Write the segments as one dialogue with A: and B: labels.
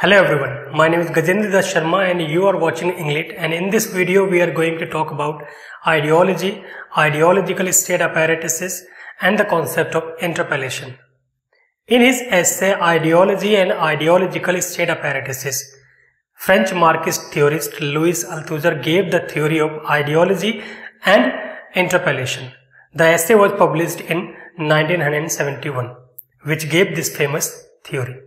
A: Hello everyone, my name is Gajendra Das Sharma and you are watching English, and in this video we are going to talk about ideology, ideological state apparatuses and the concept of interpellation. In his essay Ideology and Ideological State Apparatuses, French Marxist theorist Louis Althusser gave the theory of ideology and interpellation. The essay was published in 1971, which gave this famous theory.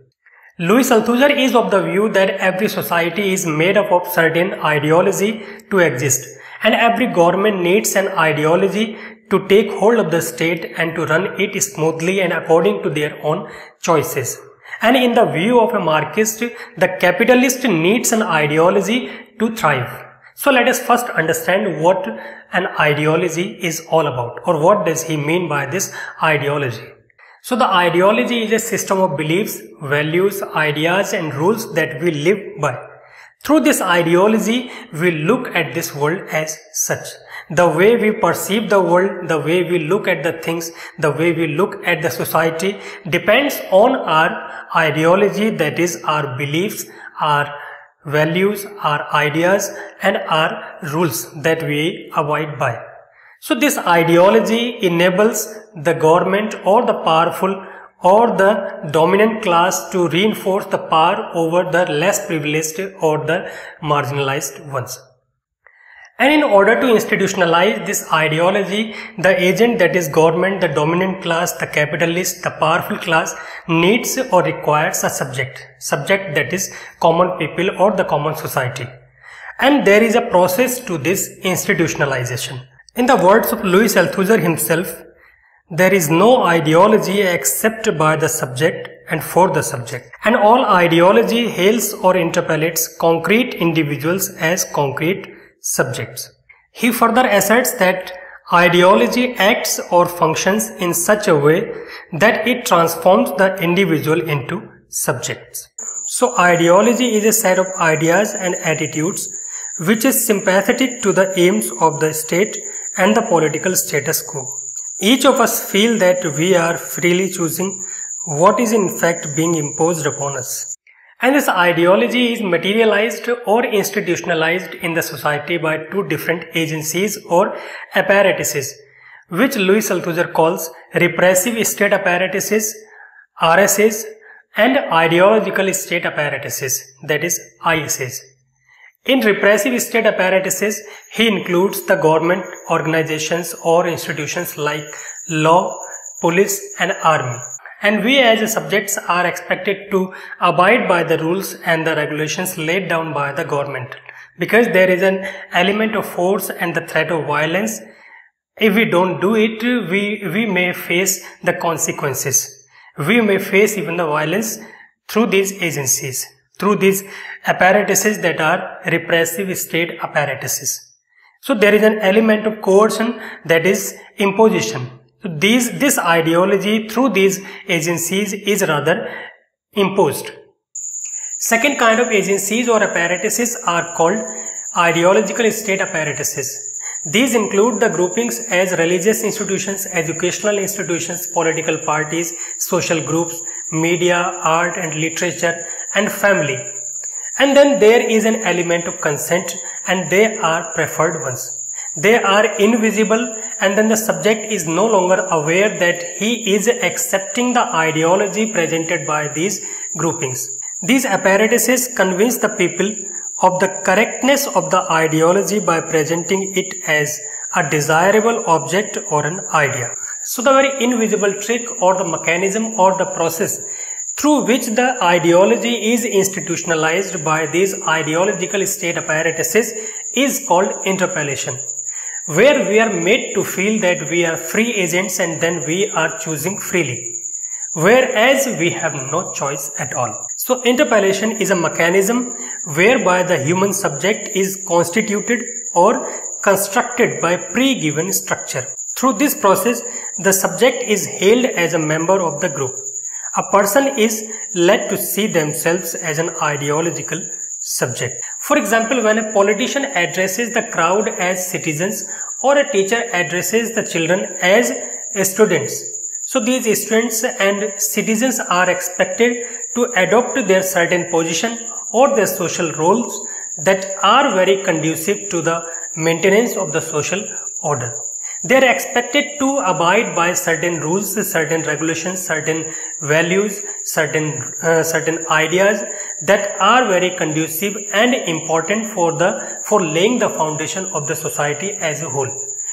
A: Louis Althusser is of the view that every society is made up of certain ideology to exist, and every government needs an ideology to take hold of the state and to run it smoothly and according to their own choices. And in the view of a Marxist, the capitalist needs an ideology to thrive. So let us first understand what an ideology is all about, or what does he mean by this ideology. So the ideology is a system of beliefs, values, ideas and rules that we live by. Through this ideology, we look at this world as such. The way we perceive the world, the way we look at the things, the way we look at the society depends on our ideology, that is our beliefs, our values, our ideas and our rules that we abide by. So this ideology enables the government or the powerful or the dominant class to reinforce the power over the less privileged or the marginalized ones. And in order to institutionalize this ideology, the agent, that is government, the dominant class, the capitalist, the powerful class, needs or requires a subject that is common people or the common society. And there is a process to this institutionalization. In the words of Louis Althusser himself, there is no ideology except by the subject and for the subject, and all ideology hails or interpellates concrete individuals as concrete subjects. He further asserts that ideology acts or functions in such a way that it transforms the individual into subjects. So ideology is a set of ideas and attitudes which is sympathetic to the aims of the state and the political status quo. Each of us feel that we are freely choosing what is in fact being imposed upon us. And this ideology is materialized or institutionalized in the society by two different agencies or apparatuses, which Louis Althusser calls repressive state apparatuses, RSAs, and ideological state apparatuses, that is ISAs. In repressive state apparatuses, he includes the government, organizations or institutions like law, police and army. And we as subjects are expected to abide by the rules and the regulations laid down by the government, because there is an element of force and the threat of violence. If we don't do it, we may face the consequences. We may face even the violence through these agencies, through these apparatuses that are repressive state apparatuses. So there is an element of coercion, that is imposition. So this ideology through these agencies is rather imposed. Second kind of agencies or apparatuses are called ideological state apparatuses. These include the groupings as religious institutions, educational institutions, political parties, social groups, media, art and literature and family. And then there is an element of consent, and they are preferred ones. They are invisible, and then the subject is no longer aware that he is accepting the ideology presented by these groupings. These apparatuses convince the people of the correctness of the ideology by presenting it as a desirable object or an idea. So the very invisible trick or the mechanism or the process through which the ideology is institutionalized by these ideological state apparatuses is called interpellation, where we are made to feel that we are free agents and then we are choosing freely, whereas we have no choice at all. So interpellation is a mechanism whereby the human subject is constituted or constructed by pre-given structure. Through this process, the subject is hailed as a member of the group. A person is led to see themselves as an ideological subject. For example, when a politician addresses the crowd as citizens, or a teacher addresses the children as students, so these students and citizens are expected to adopt their certain position or their social roles that are very conducive to the maintenance of the social order. They are expected to abide by certain rules, certain regulations, certain values, certain ideas that are very conducive and important for laying the foundation of the society as a whole.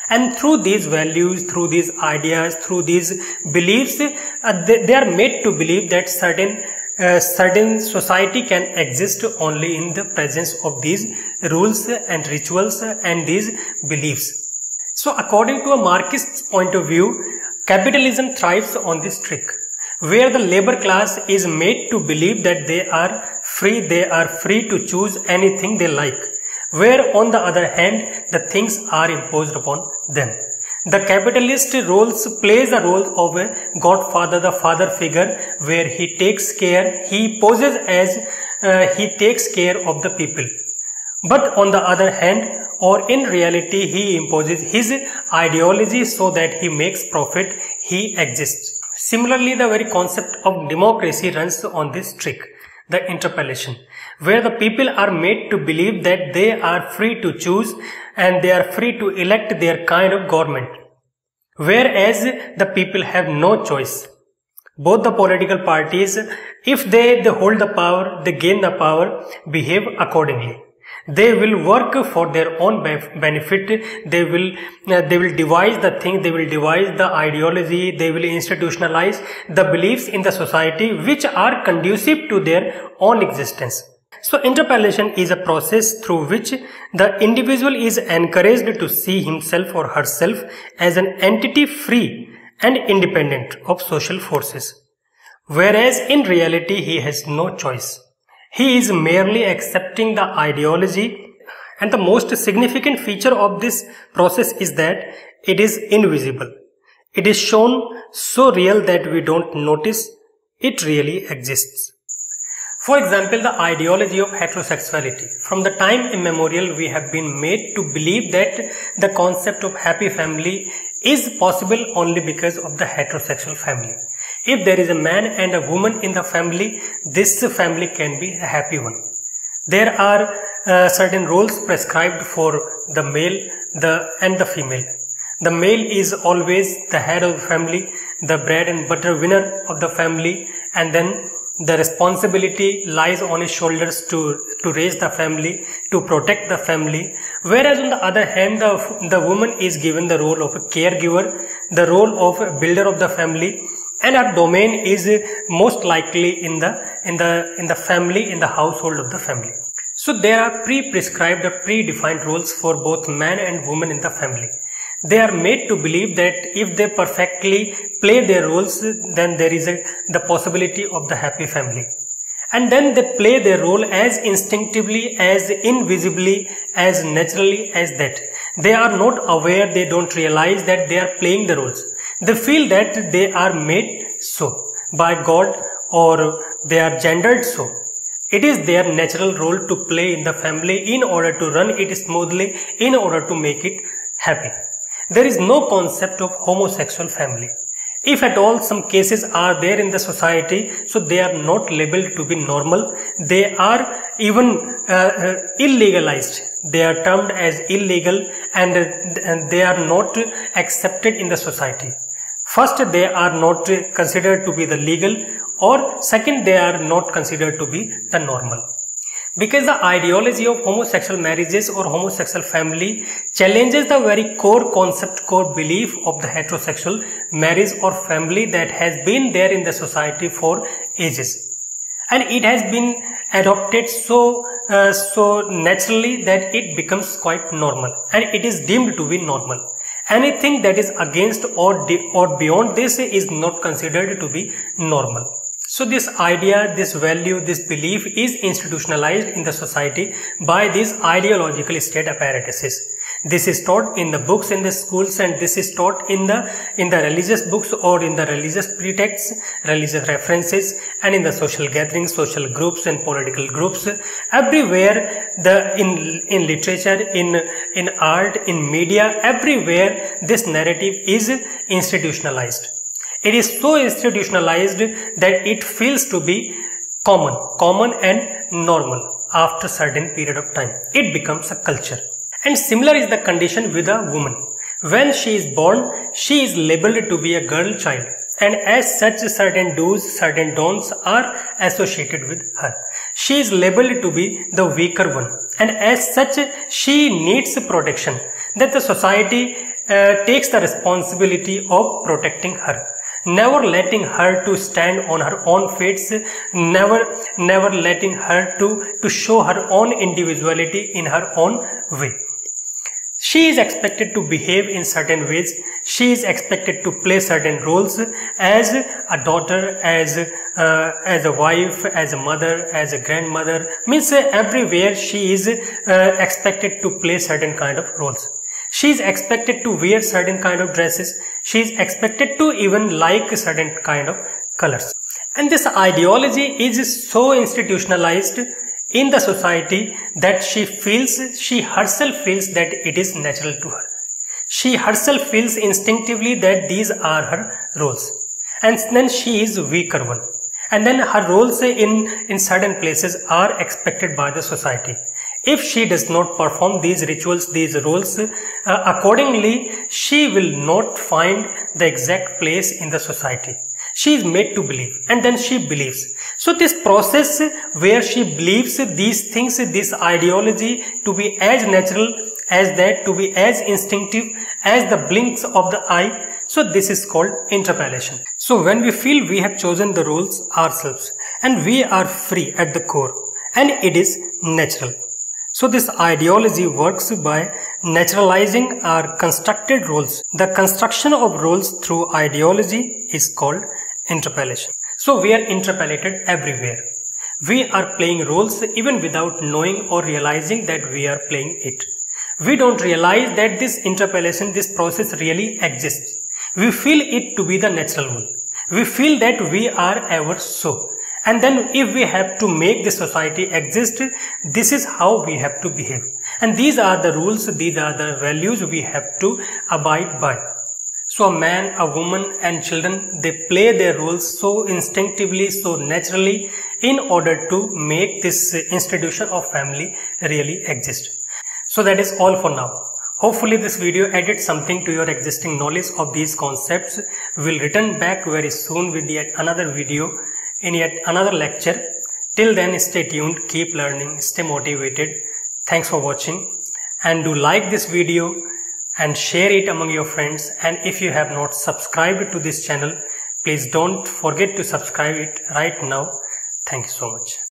A: And through these values, through these ideas, through these beliefs, they are made to believe that certain society can exist only in the presence of these rules and rituals and these beliefs. So according to a Marxist's point of view, capitalism thrives on this trick, where the labor class is made to believe that they are free to choose anything they like, where on the other hand, the things are imposed upon them. The capitalist plays the role of a godfather, the father figure, where he takes care of the people. But on the other hand, or in reality, he imposes his ideology so that he makes profit, he exists. Similarly, the very concept of democracy runs on this trick, the interpellation, where the people are made to believe that they are free to choose and they are free to elect their kind of government, whereas the people have no choice. Both the political parties, if they hold the power, they gain the power, behave accordingly. They will work for their own benefit. They will devise the thing, they will devise the ideology, they will institutionalize the beliefs in the society which are conducive to their own existence. So interpellation is a process through which the individual is encouraged to see himself or herself as an entity free and independent of social forces, whereas in reality he has no choice. He is merely accepting the ideology, and the most significant feature of this process is that it is invisible. It is shown so real that we don't notice it really exists. For example, the ideology of heterosexuality. From the time immemorial, we have been made to believe that the concept of happy family is possible only because of the heterosexual family. If there is a man and a woman in the family, this family can be a happy one. There are certain roles prescribed for the male and the female. The male is always the head of the family, the bread and butter winner of the family, and then the responsibility lies on his shoulders to raise the family, to protect the family. Whereas on the other hand, the woman is given the role of a caregiver, the role of a builder of the family, and her domain is most likely in the family, in the household of the family. So there are pre-prescribed or predefined roles for both man and woman in the family. They are made to believe that if they perfectly play their roles, then there is the possibility of the happy family. And then they play their role as instinctively, as invisibly, as naturally as that. They are not aware, they don't realize that they are playing the roles. They feel that they are made so by God, or they are gendered so. It is their natural role to play in the family in order to run it smoothly, in order to make it happy. There is no concept of homosexual family. If at all some cases are there in the society, so they are not labeled to be normal. They are even illegalized. They are termed as illegal, and they are not accepted in the society. First, they are not considered to be the legal, or second, they are not considered to be the normal. Because the ideology of homosexual marriages or homosexual family challenges the very core concept, core belief of the heterosexual marriage or family that has been there in the society for ages. And it has been adopted so naturally that it becomes quite normal, and it is deemed to be normal. Anything that is against or beyond this is not considered to be normal. So this idea, this value, this belief is institutionalized in the society by these ideological state apparatuses. This is taught in the books in the schools, and this is taught in the religious books or in the religious pretexts, religious references, and in the social gatherings, social groups and political groups. Everywhere, in literature, in art, in media, everywhere this narrative is institutionalized. It is so institutionalized that it feels to be common and normal. after certain period of time. It becomes a culture. And similar is the condition with a woman. When she is born, she is labeled to be a girl child, and as such certain do's, certain don'ts are associated with her. She is labeled to be the weaker one, and as such she needs protection, that the society takes the responsibility of protecting her, never letting her to stand on her own feet, never letting her to show her own individuality in her own way. She is expected to behave in certain ways. She is expected to play certain roles as a daughter, as a wife, as a mother, as a grandmother. Means everywhere she is expected to play certain kind of roles. She is expected to wear certain kind of dresses. She is expected to even like certain kind of colors. And this ideology is so institutionalized in the society that she herself feels that it is natural to her. She herself feels instinctively that these are her roles, and then she is weaker one, and then her roles in certain places are expected by the society. If she does not perform these rituals, these roles, accordingly she will not find the exact place in the society. She is made to believe, and then she believes. So this process where she believes these things, this ideology to be as natural as that, to be as instinctive as the blinks of the eye, so this is called interpellation. So when we feel we have chosen the roles ourselves and we are free at the core and it is natural. So this ideology works by naturalizing our constructed roles. The construction of roles through ideology is called interpellation. So we are interpellated everywhere. We are playing roles even without knowing or realizing that we are playing it. We don't realize that this interpellation, this process really exists. We feel it to be the natural one. We feel that we are ever so. And then if we have to make the society exist, this is how we have to behave. And these are the rules, these are the values we have to abide by. So a man, a woman and children, they play their roles so instinctively, so naturally in order to make this institution of family really exist. So that is all for now. Hopefully this video added something to your existing knowledge of these concepts. We'll return back very soon with yet another video in yet another lecture. Till then, stay tuned, keep learning, stay motivated. Thanks for watching, and do like this video and share it among your friends. And if you have not subscribed to this channel, please don't forget to subscribe it right now. Thank you so much.